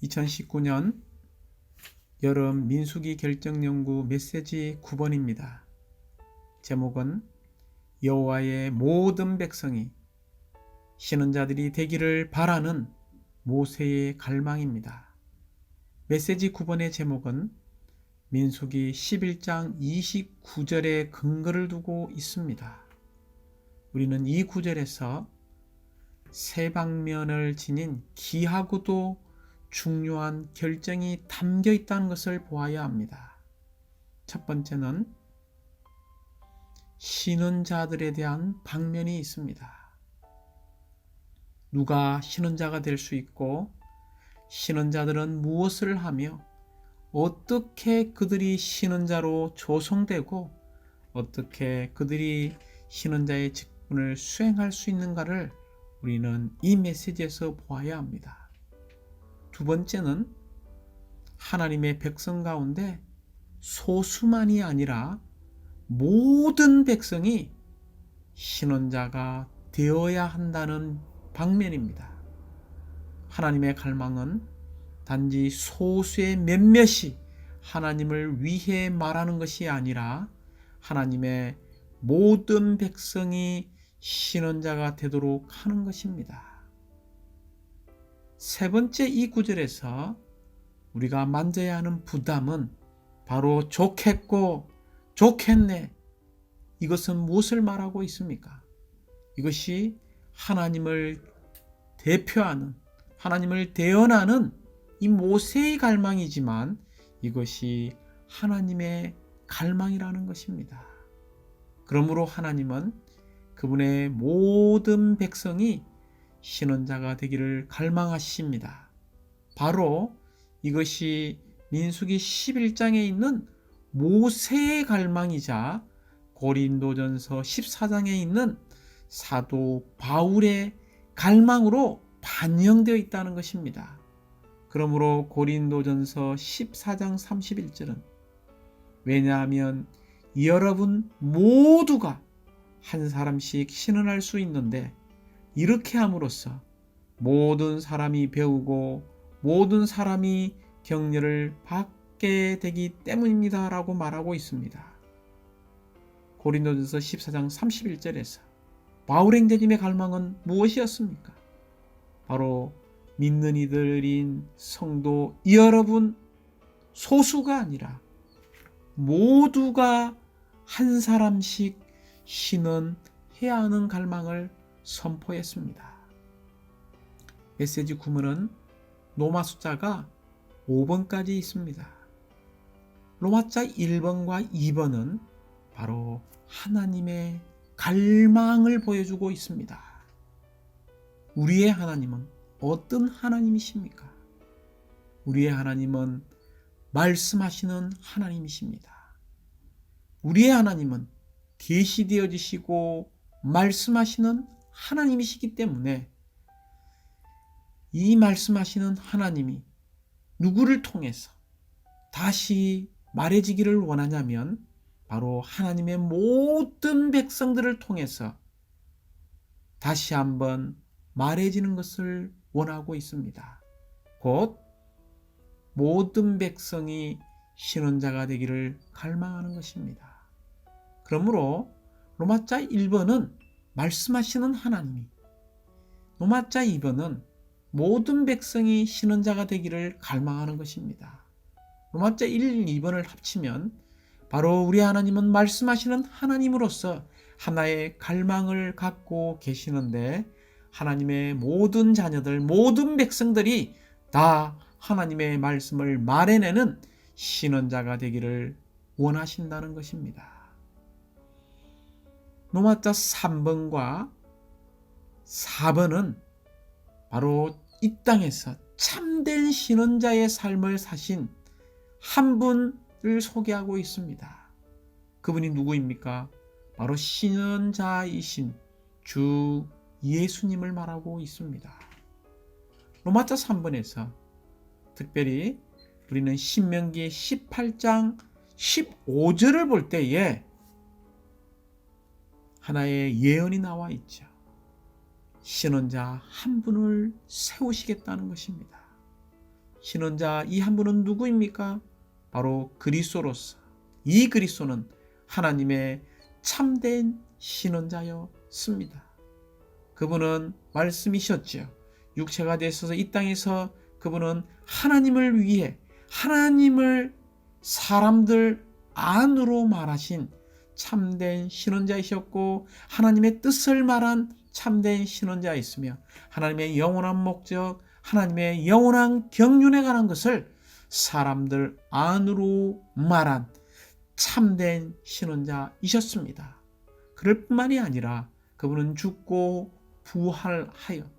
2019년 여름 민수기 결정연구 메시지 9번입니다. 제목은 여호와의 모든 백성이 신원자들이 되기를 바라는 모세의 갈망입니다. 메시지 9번의 제목은 민수기 11장 29절의 근거를 두고 있습니다. 우리는 이 구절에서 세 방면을 지닌 귀하고도 중요한 결정이 담겨 있다는 것을 보아야 합니다. 첫 번째는 신원자들에 대한 방면이 있습니다. 누가 신원자가 될 수 있고 신원자들은 무엇을 하며 어떻게 그들이 신원자로 조성되고 어떻게 그들이 신원자의 직분을 수행할 수 있는가를 우리는 이 메시지에서 보아야 합니다. 두 번째는 하나님의 백성 가운데 소수만이 아니라 모든 백성이 신원자가 되어야 한다는 방면입니다. 하나님의 갈망은 단지 소수의 몇몇이 하나님을 위해 말하는 것이 아니라 하나님의 모든 백성이 신원자가 되도록 하는 것입니다. 세 번째 이 구절에서 우리가 만져야 하는 부담은 바로 좋겠고 좋겠네. 이것은 무엇을 말하고 있습니까? 이것이 하나님을 대표하는 하나님을 대언하는 이 모세의 갈망이지만 이것이 하나님의 갈망이라는 것입니다. 그러므로 하나님은 그분의 모든 백성이 신원자가 되기를 갈망하십니다. 바로 이것이 민수기 11장에 있는 모세의 갈망이자 고린도전서 14장에 있는 사도 바울의 갈망으로 반영되어 있다는 것입니다. 그러므로 고린도전서 14장 31절은 왜냐하면 여러분 모두가 한 사람씩 신원할 수 있는데 이렇게 함으로써 모든 사람이 배우고 모든 사람이 격려를 받게 되기 때문입니다 라고 말하고 있습니다. 고린도전서 14장 31절에서 바울 행자님의 갈망은 무엇이었습니까? 바로 믿는 이들인 성도 여러분 소수가 아니라 모두가 한 사람씩 신원해야 하는 갈망을 선포했습니다. 메시지 구문은 로마 숫자가 5번까지 있습니다. 로마자 1번과 2번은 바로 하나님의 갈망을 보여주고 있습니다. 우리의 하나님은 어떤 하나님이십니까? 우리의 하나님은 말씀하시는 하나님이십니다. 우리의 하나님은 계시되어지시고 말씀하시는 하나님이시기 때문에 이 말씀하시는 하나님이 누구를 통해서 다시 말해지기를 원하냐면 바로 하나님의 모든 백성들을 통해서 다시 한번 말해지는 것을 원하고 있습니다. 곧 모든 백성이 신원자가 되기를 갈망하는 것입니다. 그러므로 로마자 1번은 말씀하시는 하나님이, 로마자 2번은 모든 백성이 신원자가 되기를 갈망하는 것입니다. 로마자 1, 2번을 합치면 바로 우리 하나님은 말씀하시는 하나님으로서 하나의 갈망을 갖고 계시는데 하나님의 모든 자녀들, 모든 백성들이 다 하나님의 말씀을 말해내는 신원자가 되기를 원하신다는 것입니다. 로마자 3번과 4번은 바로 이 땅에서 참된 신원자의 삶을 사신 한 분을 소개하고 있습니다. 그분이 누구입니까? 바로 신원자이신 주 예수님을 말하고 있습니다. 로마자 3번에서 특별히 우리는 신명기 18장 15절을 볼 때에 하나의 예언이 나와 있죠. 신원자 한 분을 세우시겠다는 것입니다. 신원자 이 한 분은 누구입니까? 바로 그리스도로서 이 그리스도는 하나님의 참된 신원자였습니다. 그분은 말씀이셨지요. 육체가 되셔서 이 땅에서 그분은 하나님을 위해 하나님을 사람들 안으로 말하신 참된 신원자이셨고 하나님의 뜻을 말한 참된 신원자였으며 하나님의 영원한 목적, 하나님의 영원한 경륜에 관한 것을 사람들 안으로 말한 참된 신원자이셨습니다. 그럴 뿐만이 아니라 그분은 죽고 부활하여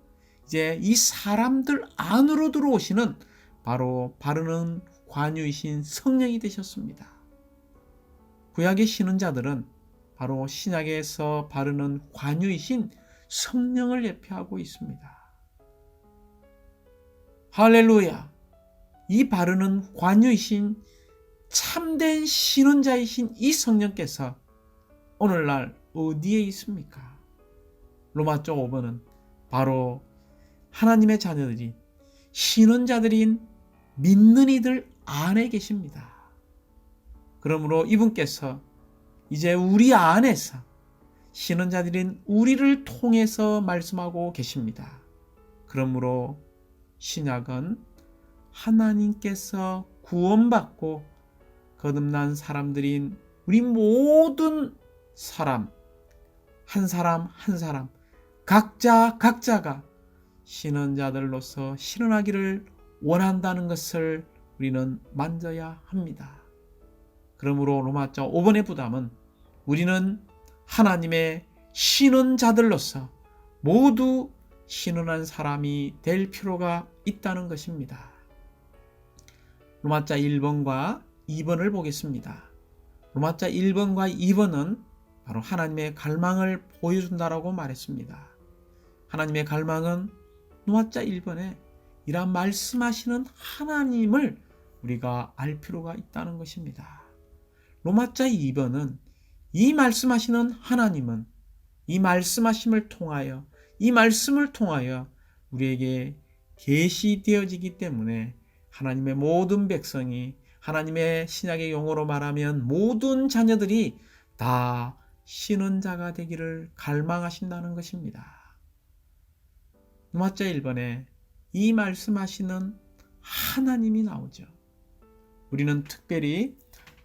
이제 이 사람들 안으로 들어오시는 바로 바르는 관유이신 성령이 되셨습니다. 구약의 신원자들은 바로 신약에서 바르는 관유이신 성령을 예표하고 있습니다. 할렐루야! 이 바르는 관유이신 참된 신원자이신 이 성령께서 오늘날 어디에 있습니까? 로마서 5번은 바로 하나님의 자녀들이 신원자들인 믿는 이들 안에 계십니다. 그러므로 이분께서 이제 우리 안에서 신원자들인 우리를 통해서 말씀하고 계십니다. 그러므로 신약은 하나님께서 구원받고 거듭난 사람들인 우리 모든 사람, 한 사람 한 사람, 각자가 신원자들로서 신원하기를 원한다는 것을 우리는 만져야 합니다. 그러므로 로마서 5번의 부담은 우리는 하나님의 신원자들로서 모두 신원한 사람이 될 필요가 있다는 것입니다. 로마서 1번과 2번을 보겠습니다. 로마서 1번과 2번은 바로 하나님의 갈망을 보여준다라고 말했습니다. 하나님의 갈망은 로마서 1번에 이런 말씀하시는 하나님을 우리가 알 필요가 있다는 것입니다. 로마서 2번은 이 말씀하시는 하나님은 이 말씀하심을 통하여 이 말씀을 통하여 우리에게 계시되어지기 때문에 하나님의 모든 백성이 하나님의 신약의 용어로 말하면 모든 자녀들이 다 신원자가 되기를 갈망하신다는 것입니다. 로마서 1번에 이 말씀하시는 하나님이 나오죠. 우리는 특별히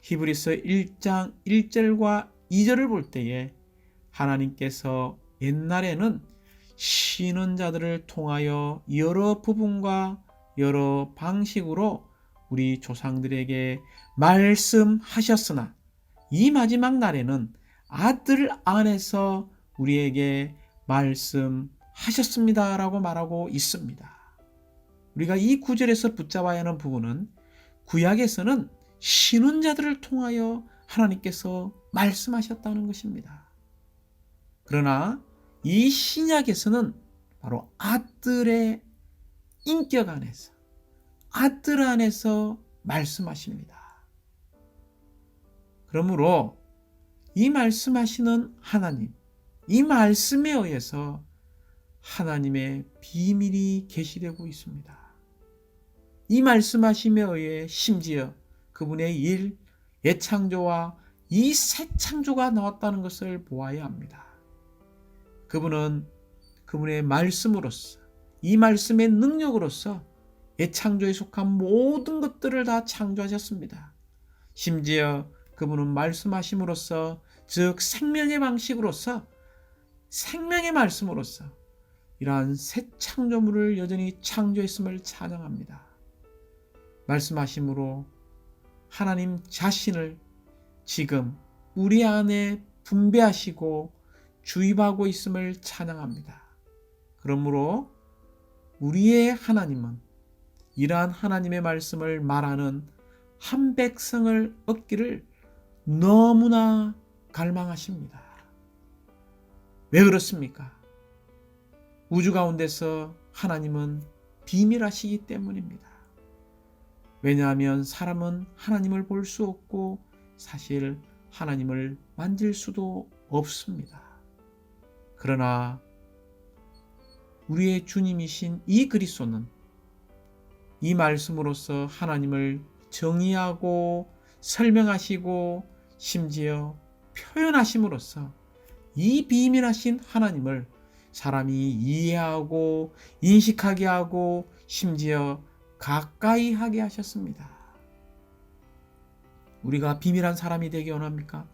히브리서 1장 1절과 2절을 볼 때에 하나님께서 옛날에는 신원자들을 통하여 여러 부분과 여러 방식으로 우리 조상들에게 말씀하셨으나 이 마지막 날에는 아들 안에서 우리에게 말씀하셨습니다 라고 말하고 있습니다. 우리가 이 구절에서 붙잡아야 하는 부분은 구약에서는 신원자들을 통하여 하나님께서 말씀하셨다는 것입니다. 그러나 이 신약에서는 바로 아들의 인격 안에서 아들 안에서 말씀하십니다. 그러므로 이 말씀하시는 하나님, 이 말씀에 의해서 하나님의 비밀이 계시되고 있습니다. 이 말씀하심에 의해 심지어 그분의 일, 예창조와 이 새 창조가 나왔다는 것을 보아야 합니다. 그분은 그분의 말씀으로서 이 말씀의 능력으로서 예창조에 속한 모든 것들을 다 창조하셨습니다. 심지어 그분은 말씀하심으로써 즉 생명의 방식으로서 생명의 말씀으로써 이러한 새 창조물을 여전히 창조했음을 찬양합니다. 말씀하심으로 하나님 자신을 지금 우리 안에 분배하시고 주입하고 있음을 찬양합니다. 그러므로 우리의 하나님은 이러한 하나님의 말씀을 말하는 한 백성을 얻기를 너무나 갈망하십니다. 왜 그렇습니까? 우주 가운데서 하나님은 비밀하시기 때문입니다. 왜냐하면 사람은 하나님을 볼 수 없고 사실 하나님을 만질 수도 없습니다. 그러나 우리의 주님이신 이 그리스도는 이 말씀으로써 하나님을 정의하고 설명하시고 심지어 표현하심으로써 이 비밀하신 하나님을 사람이 이해하고 인식하게 하고 심지어 가까이 하게 하셨습니다. 우리가 비밀한 사람이 되기 원합니까?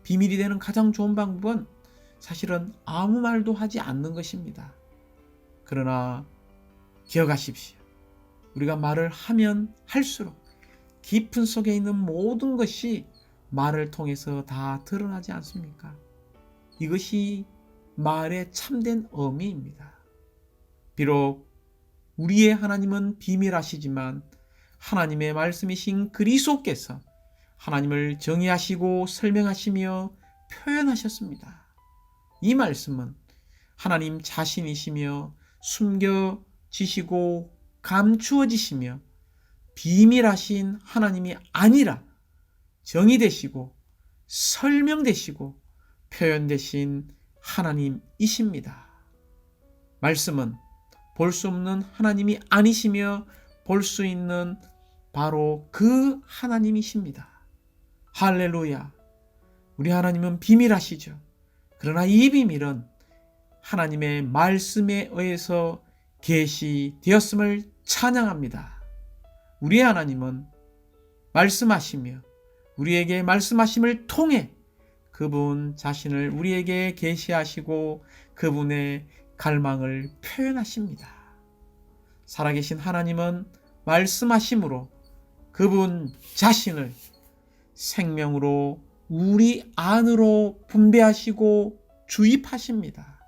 비밀이 되는 가장 좋은 방법은 사실은 아무 말도 하지 않는 것입니다. 그러나 기억하십시오. 우리가 말을 하면 할수록 깊은 속에 있는 모든 것이 말을 통해서 다 드러나지 않습니까? 이것이 말의 참된 의미입니다. 비록 우리의 하나님은 비밀하시지만 하나님의 말씀이신 그리스도께서 하나님을 정의하시고 설명하시며 표현하셨습니다. 이 말씀은 하나님 자신이시며 숨겨지시고 감추어지시며 비밀하신 하나님이 아니라 정의되시고 설명되시고 표현되신 하나님이십니다. 말씀은 볼 수 없는 하나님이 아니시며 볼 수 있는 바로 그 하나님이십니다. 할렐루야. 우리 하나님은 비밀하시죠. 그러나 이 비밀은 하나님의 말씀에 의해서 계시되었음을 찬양합니다. 우리 하나님은 말씀하시며 우리에게 말씀하심을 통해 그분 자신을 우리에게 계시하시고 그분의 갈망을 표현하십니다. 살아계신 하나님은 말씀하심으로 그분 자신을 생명으로 우리 안으로 분배하시고 주입하십니다.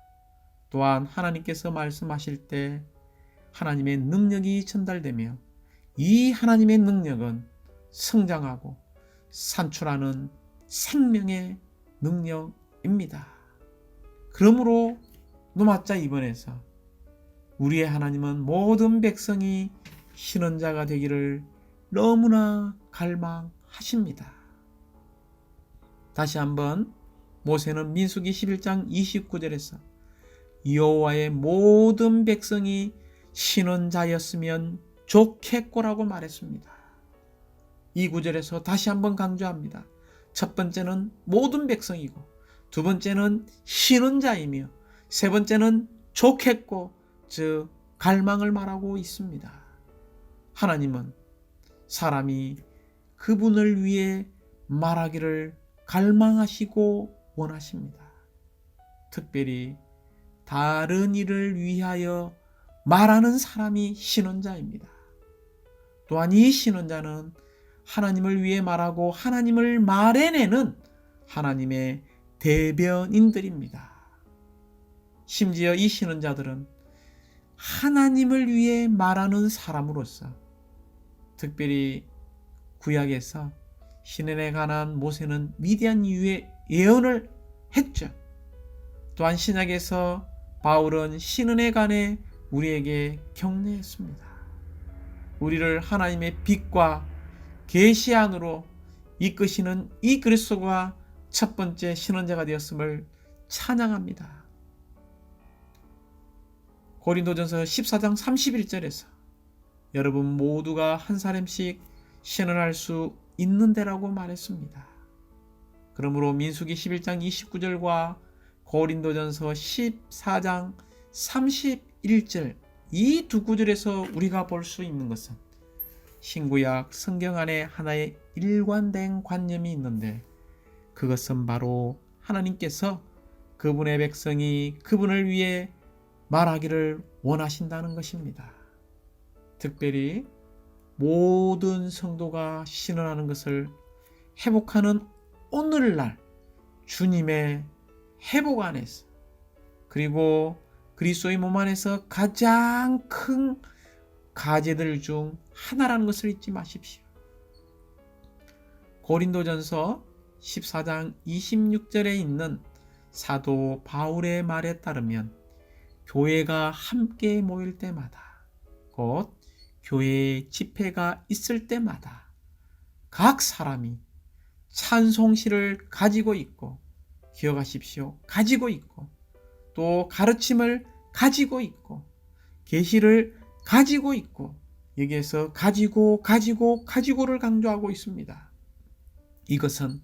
또한 하나님께서 말씀하실 때 하나님의 능력이 전달되며 이 하나님의 능력은 성장하고 산출하는 생명의 능력입니다. 그러므로 노마자 2번에서 우리의 하나님은 모든 백성이 신원자가 되기를 너무나 갈망하십니다. 다시 한번 모세는 민수기 11장 29절에서 여호와의 모든 백성이 신원자였으면 좋겠고라고 말했습니다. 이 구절에서 다시 한번 강조합니다. 첫 번째는 모든 백성이고 두 번째는 신원자이며 세 번째는 좋겠고 즉 갈망을 말하고 있습니다. 하나님은 사람이 그분을 위해 말하기를 갈망하시고 원하십니다. 특별히 다른 일을 위하여 말하는 사람이 신원자입니다. 또한 이 신원자는 하나님을 위해 말하고 하나님을 말해내는 하나님의 대변인들입니다. 심지어 이 신원자들은 하나님을 위해 말하는 사람으로서 특별히 구약에서 신원에 관한 모세는 미디안 이후에 예언을 했죠. 또한 신약에서 바울은 신원에 관해 우리에게 격려했습니다. 우리를 하나님의 빛과 계시 안으로 이끄시는 이 그리스도가 첫 번째 신원자가 되었음을 찬양합니다. 고린도전서 14장 31절에서 여러분 모두가 한 사람씩 신원할 수 있는 데라고 말했습니다. 그러므로 민수기 11장 29절과 고린도전서 14장 31절 이 두 구절에서 우리가 볼 수 있는 것은 신구약 성경 안에 하나의 일관된 관념이 있는데 그것은 바로 하나님께서 그분의 백성이 그분을 위해 말하기를 원하신다는 것입니다. 특별히 모든 성도가 신원하는 것을 회복하는 오늘날 주님의 회복 안에서 그리고 그리스도의 몸 안에서 가장 큰 가제들 중 하나라는 것을 잊지 마십시오. 고린도전서 14장 26절에 있는 사도 바울의 말에 따르면 교회가 함께 모일 때마다 곧 교회의 집회가 있을 때마다 각 사람이 찬송시를 가지고 있고 기억하십시오. 가지고 있고 또 가르침을 가지고 있고 계시를 가지고 있고 여기에서 가지고를 강조하고 있습니다. 이것은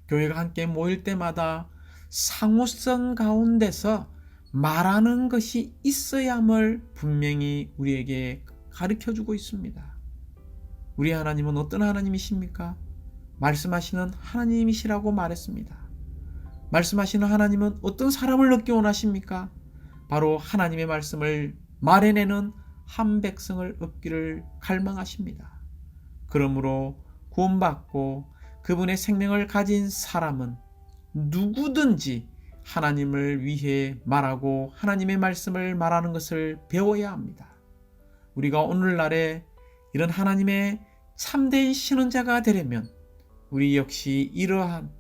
교회가 함께 모일 때마다 상호성 가운데서 말하는 것이 있어야 함을 분명히 우리에게 가르쳐주고 있습니다. 우리 하나님은 어떤 하나님이십니까? 말씀하시는 하나님이시라고 말했습니다. 말씀하시는 하나님은 어떤 사람을 얻기 원하십니까? 바로 하나님의 말씀을 말해내는 한 백성을 얻기를 갈망하십니다. 그러므로 구원받고 그분의 생명을 가진 사람은 누구든지 하나님을 위해 말하고 하나님의 말씀을 말하는 것을 배워야 합니다. 우리가 오늘날에 이런 하나님의 참된 신원자가 되려면 우리 역시 이러한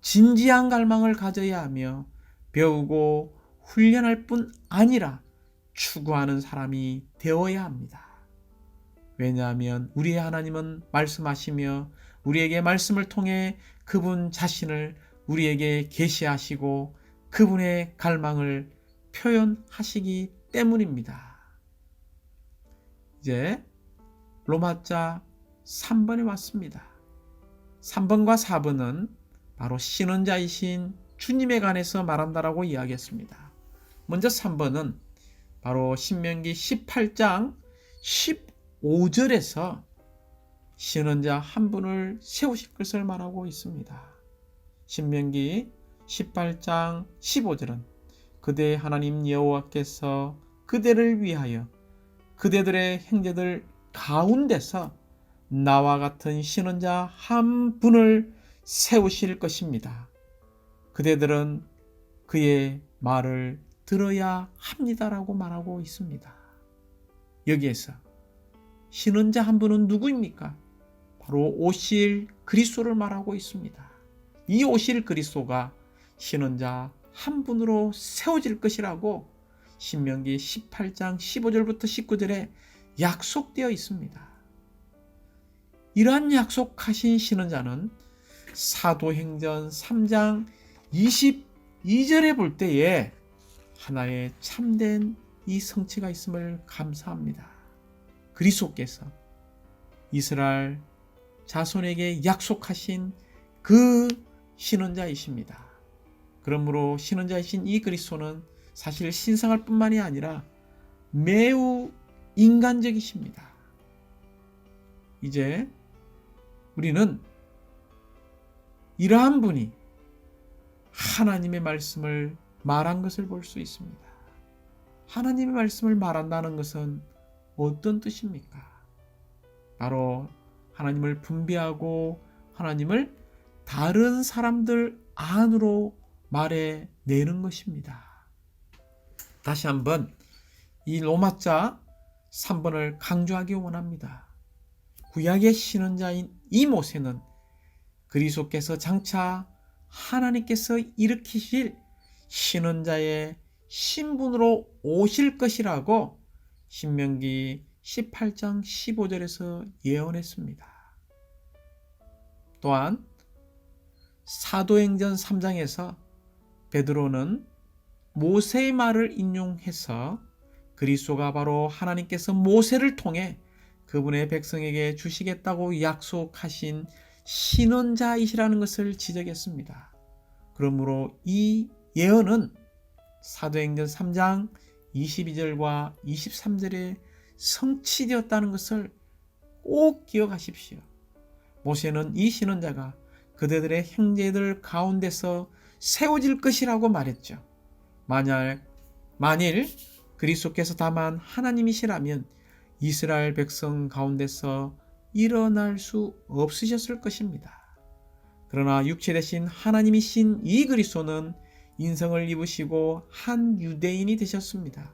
진지한 갈망을 가져야 하며 배우고 훈련할 뿐 아니라 추구하는 사람이 되어야 합니다. 왜냐하면 우리의 하나님은 말씀하시며 우리에게 말씀을 통해 그분 자신을 우리에게 계시하시고 그분의 갈망을 표현하시기 때문입니다. 이제 로마자 3번에 왔습니다. 3번과 4번은 바로 신원자이신 주님에 관해서 말한다라고 이야기했습니다. 먼저 3번은 바로 신명기 18장 15절에서 신원자 한 분을 세우실 것을 말하고 있습니다. 신명기 18장 15절은 그대의 하나님 여호와께서 그대를 위하여 그대들의 형제들 가운데서 나와 같은 신원자 한 분을 세우실 것입니다. 그대들은 그의 말을 들어야 합니다라고 말하고 있습니다. 여기에서 신원자 한 분은 누구입니까? 바로 오실 그리스도를 말하고 있습니다. 이 오실 그리스도가 신원자 한 분으로 세워질 것이라고 신명기 18장 15절부터 19절에 약속되어 있습니다. 이러한 약속하신 신원자는 사도행전 3장 22절에 볼 때에 하나의 참된 이 성취가 있음을 감사합니다. 그리스도께서 이스라엘 자손에게 약속하신 그 신원자이십니다. 그러므로 신원자이신 이 그리스도는 사실 신성할 뿐만이 아니라 매우 인간적이십니다. 이제 우리는 이러한 분이 하나님의 말씀을 말한 것을 볼 수 있습니다. 하나님의 말씀을 말한다는 것은 어떤 뜻입니까? 바로 하나님을 분배하고 하나님을 다른 사람들 안으로 말해내는 것입니다. 다시 한번 이 로마자 3번을 강조하기 원합니다. 구약의 신원자인 이 모세는 그리스도께서 장차 하나님께서 일으키실 신원자의 신분으로 오실 것이라고 신명기 18장 15절에서 예언했습니다. 또한 사도행전 3장에서 베드로는 모세의 말을 인용해서 그리스도가 바로 하나님께서 모세를 통해 그분의 백성에게 주시겠다고 약속하신 신원자이시라는 것을 지적했습니다. 그러므로 이 예언은 사도행전 3장 22절과 23절에 성취되었다는 것을 꼭 기억하십시오. 모세는 이 신원자가 그대들의 형제들 가운데서 세워질 것이라고 말했죠. 만일 그리스도께서 다만 하나님이시라면 이스라엘 백성 가운데서 일어날 수 없으셨을 것입니다. 그러나 육체 대신 하나님이신 이 그리스도는 인성을 입으시고 한 유대인이 되셨습니다.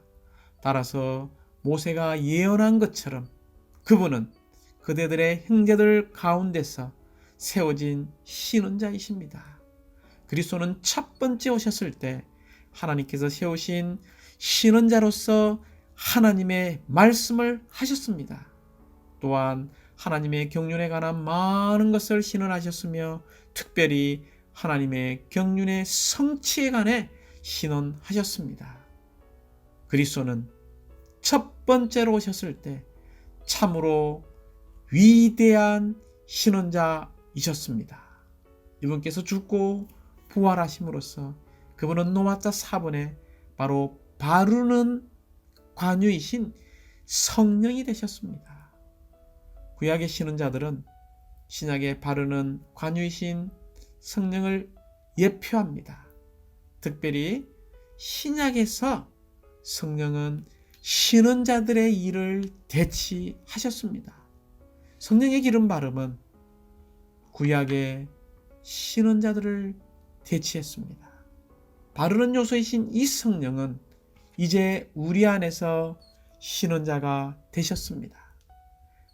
따라서 모세가 예언한 것처럼 그분은 그대들의 형제들 가운데서 세워진 신원자이십니다. 그리스도는 첫 번째 오셨을 때 하나님께서 세우신 신원자로서 하나님의 말씀을 하셨습니다. 또한 하나님의 경륜에 관한 많은 것을 신원하셨으며 특별히 하나님의 경륜의 성취에 관해 신원하셨습니다. 그리스도는 첫 번째로 오셨을 때 참으로 위대한 신원자이셨습니다. 이분께서 죽고 부활하심으로써 그분은 노마자 4번에 바로 바르는 관유이신 성령이 되셨습니다. 구약의 신원자들은 신약에 바르는 관유이신 성령을 예표합니다. 특별히 신약에서 성령은 신원자들의 일을 대치하셨습니다. 성령의 기름 바름은 구약의 신원자들을 대치했습니다. 바르는 요소이신 이 성령은 이제 우리 안에서 신원자가 되셨습니다.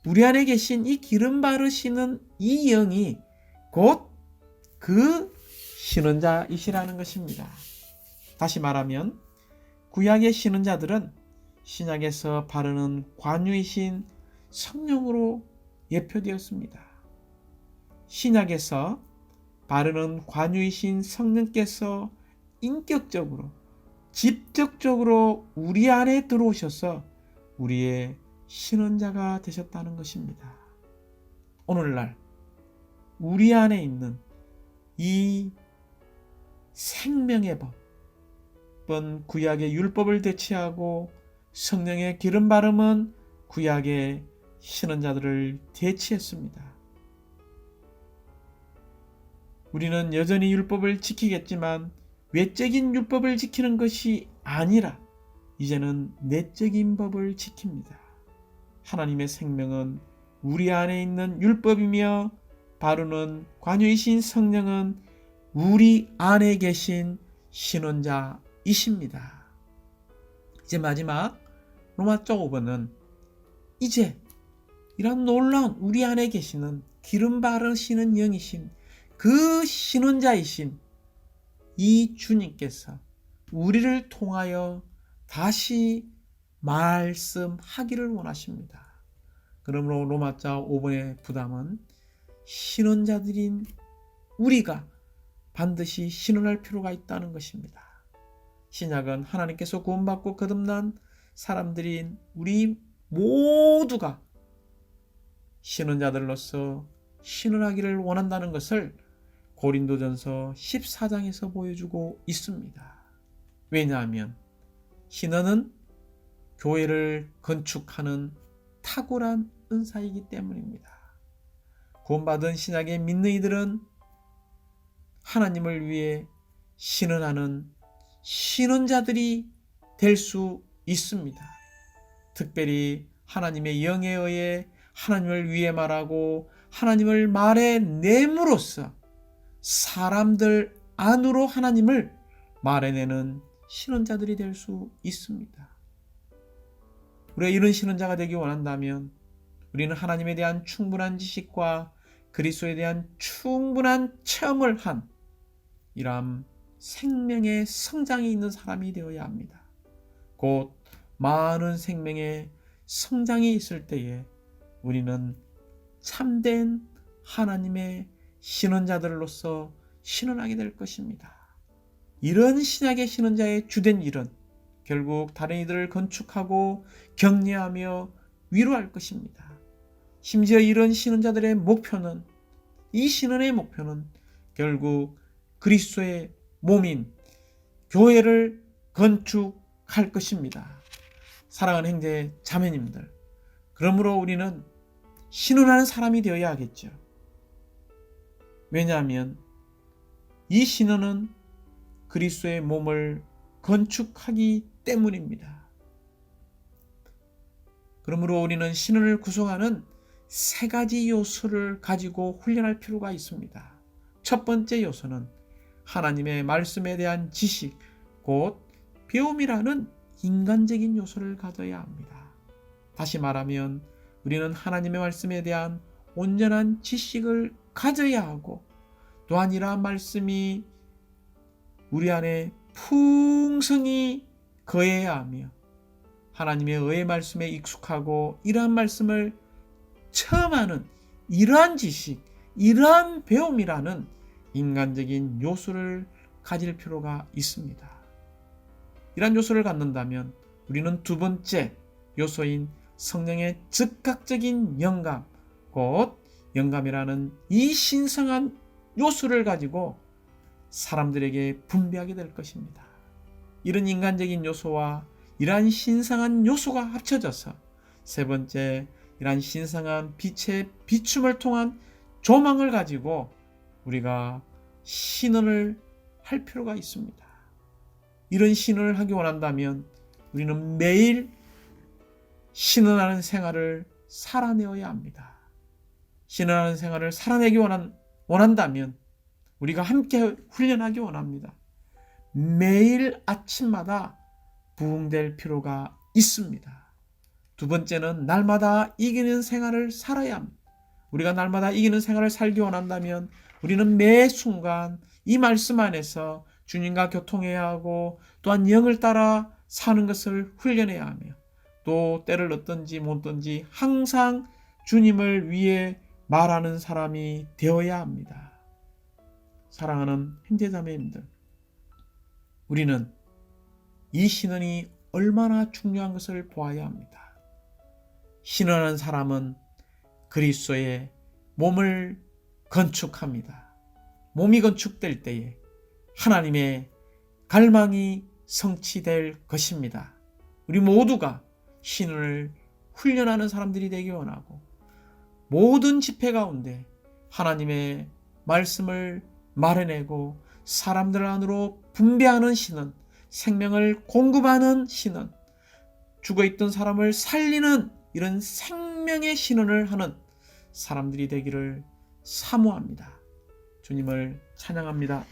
우리 안에 계신 이 기름 바르시는 이 영이 곧 그 신원자이시라는 것입니다. 다시 말하면 구약의 신원자들은 신약에서 바르는 관유이신 성령으로 예표되었습니다. 신약에서 바르는 관유이신 성령께서 인격적으로 직접적으로 우리 안에 들어오셔서 우리의 신원자가 되셨다는 것입니다. 오늘날 우리 안에 있는 이 생명의 법은 구약의 율법을 대체하고 성령의 기름 바름은 구약의 신원자들을 대체했습니다. 우리는 여전히 율법을 지키겠지만 외적인 율법을 지키는 것이 아니라 이제는 내적인 법을 지킵니다. 하나님의 생명은 우리 안에 있는 율법이며 바르는 관유이신 성령은 우리 안에 계신 신원자이십니다. 이제 마지막 로마서 5번은 이제 이런 놀라운 우리 안에 계시는 기름 바르시는 영이신 그 신원자이신 이 주님께서 우리를 통하여 다시 말씀하기를 원하십니다. 그러므로 로마서 5번의 부담은 신원자들인 우리가 반드시 신원할 필요가 있다는 것입니다. 신약은 하나님께서 구원받고 거듭난 사람들인 우리 모두가 신원자들로서 신원하기를 원한다는 것을 고린도전서 14장에서 보여주고 있습니다. 왜냐하면 신원은 교회를 건축하는 탁월한 은사이기 때문입니다. 구원받은 신약의 믿는 이들은 하나님을 위해 신원하는 신원자들이 될 수 있습니다. 특별히 하나님의 영에 의해 하나님을 위해 말하고 하나님을 말해 내므로써 사람들 안으로 하나님을 말해내는 신원자들이 될 수 있습니다. 우리가 이런 신원자가 되기 원한다면 우리는 하나님에 대한 충분한 지식과 그리스도에 대한 충분한 체험을 한 이러한 생명의 성장이 있는 사람이 되어야 합니다. 곧 많은 생명의 성장이 있을 때에 우리는 참된 하나님의 신원자들로서 신원하게 될 것입니다. 이런 신약의 신원자의 주된 일은 결국 다른 이들을 건축하고 격려하며 위로할 것입니다. 심지어 이런 신원자들의 목표는 이 신원의 목표는 결국 그리스도의 몸인 교회를 건축할 것입니다. 사랑하는 형제 자매님들, 그러므로 우리는 신원하는 사람이 되어야 하겠죠. 왜냐하면 이 신원은 그리스도의 몸을 건축하기 때문입니다. 그러므로 우리는 신원을 구성하는 세 가지 요소를 가지고 훈련할 필요가 있습니다. 첫 번째 요소는 하나님의 말씀에 대한 지식, 곧 배움이라는 인간적인 요소를 가져야 합니다. 다시 말하면 우리는 하나님의 말씀에 대한 온전한 지식을 가져야 하고 또한 이러한 말씀이 우리 안에 풍성히 거해야 하며 하나님의 의의 말씀에 익숙하고 이러한 말씀을 처음 하는 이러한 지식, 이러한 배움이라는 인간적인 요소를 가질 필요가 있습니다. 이러한 요소를 갖는다면 우리는 두 번째 요소인 성령의 즉각적인 영감, 곧 영감이라는 이 신성한 요소를 가지고 사람들에게 분배하게 될 것입니다. 이런 인간적인 요소와 이러한 신성한 요소가 합쳐져서 세 번째, 이러한 신성한 빛의 비춤을 통한 조망을 가지고 우리가 신언을 할 필요가 있습니다. 이런 신언을 하기 원한다면 우리는 매일 신언하는 생활을 살아내어야 합니다. 신언하는 생활을 살아내기 원한다면 우리가 함께 훈련하기 원합니다. 매일 아침마다 부흥될 필요가 있습니다. 두 번째는 날마다 이기는 생활을 살아야 합니다. 우리가 날마다 이기는 생활을 살기 원한다면 우리는 매 순간 이 말씀 안에서 주님과 교통해야 하고 또한 영을 따라 사는 것을 훈련해야 하며 또 때를 얻든지 못든지 항상 주님을 위해 말하는 사람이 되어야 합니다. 사랑하는 형제자매님들, 우리는 이 신언이 얼마나 중요한 것을 보아야 합니다. 신언하는 사람은 그리스도의 몸을 건축합니다. 몸이 건축될 때에 하나님의 갈망이 성취될 것입니다. 우리 모두가 신언을 훈련하는 사람들이 되기 원하고 모든 집회 가운데 하나님의 말씀을 말해내고 사람들 안으로 분배하는 신언, 생명을 공급하는 신언, 죽어있던 사람을 살리는 이런 생명의 신언을 하는 사람들이 되기를 사모합니다. 주님을 찬양합니다.